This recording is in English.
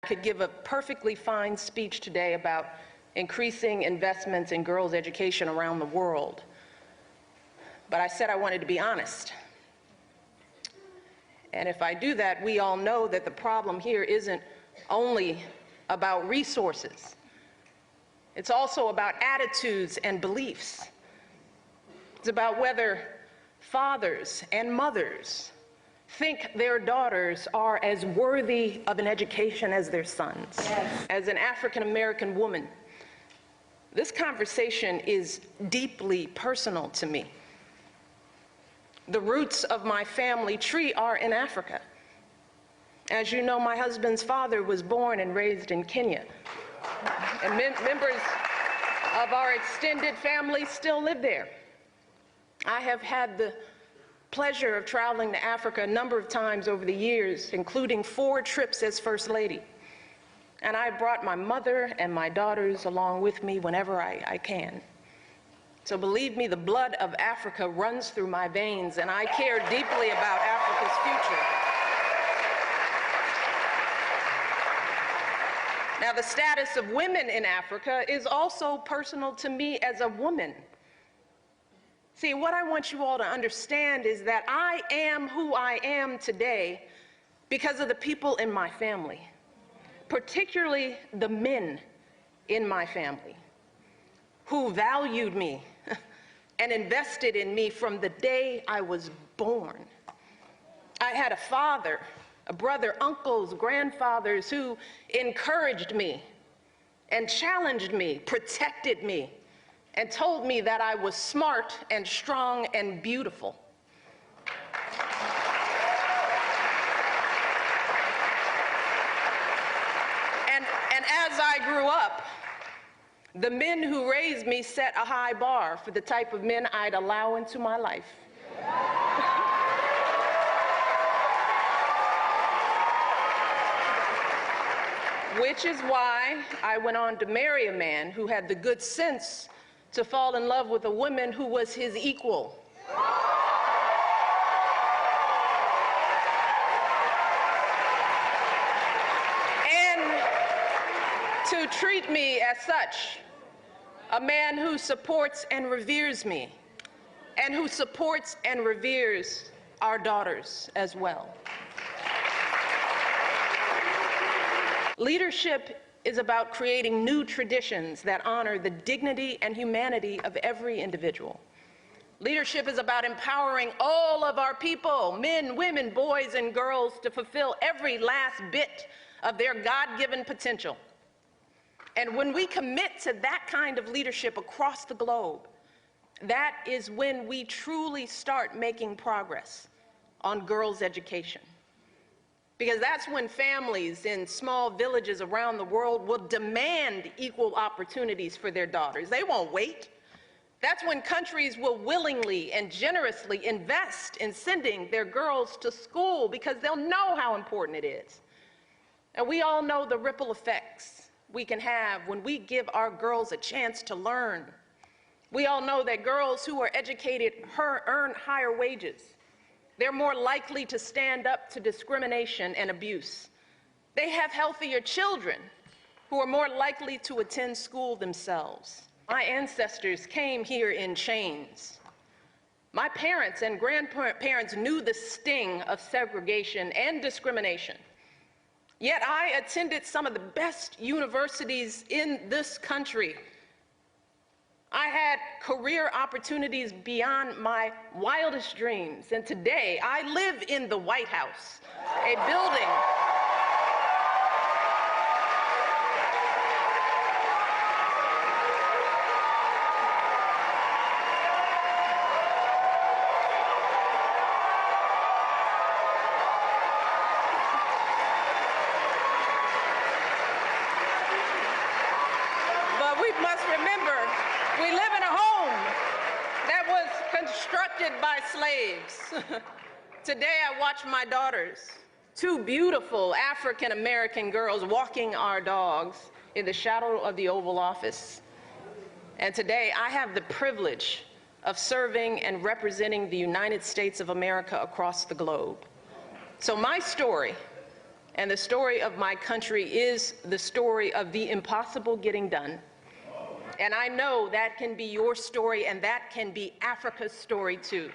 could give a perfectly fine speech today about increasing investments in girls' education around the world. But I said I wanted to be honest. And if I do that, we all know that the problem here isn't only about resources. It's also about attitudes and beliefs. It's about whether fathers and mothers think their daughters are as worthy of an education as their sons. Yes. As an African American woman, this conversation is deeply personal to me. The roots of my family tree are in Africa. As you know, my husband's father was born and raised in Kenya. And members of our extended family still live there. I have had the pleasure of traveling to Africa a number of times over the years, including 4 trips as First Lady. And I brought my mother and my daughters along with me whenever I can. So believe me, the blood of Africa runs through my veins, and I care deeply about Africa's future. Now, the status of women in Africa is also personal to me as a woman. See, what I want you all to understand is that I am who I am today because of the people in my family, particularly the men in my family who valued me and invested in me from the day I was born. I had a father, a brother, uncles, grandfathers who encouraged me and challenged me, protected me, and told me that I was smart and strong and beautiful. And as I grew up, the men who raised me set a high bar for the type of men I'd allow into my life. Which is why I went on to marry a man who had the good sense to fall in love with a woman who was his equal. And to treat me as such, a man who supports and reveres me, and who supports and reveres our daughters as well. Leadership is about creating new traditions that honor the dignity and humanity of every individual. Leadership is about empowering all of our people, men, women, boys, and girls, to fulfill every last bit of their God-given potential. And when we commit to that kind of leadership across the globe, that is when we truly start making progress on girls' education. Because that's when families in small villages around the world will demand equal opportunities for their daughters. They won't wait. That's when countries will willingly and generously invest in sending their girls to school because they'll know how important it is. And we all know the ripple effects we can have when we give our girls a chance to learn. We all know that girls who are educated earn higher wages. They're more likely to stand up to discrimination and abuse. They have healthier children who are more likely to attend school themselves. My ancestors came here in chains. My parents and grandparents knew the sting of segregation and discrimination. Yet I attended some of the best universities in this country. I had career opportunities beyond my wildest dreams, and today I live in the White House, a building by slaves. Today I watch my daughters, 2 beautiful African-American girls, walking our dogs in the shadow of the Oval Office. And today I have the privilege of serving and representing the United States of America across the globe. So my story And the story of my country is the story of the impossible getting done. And I know that can be your story, and that can be Africa's story too.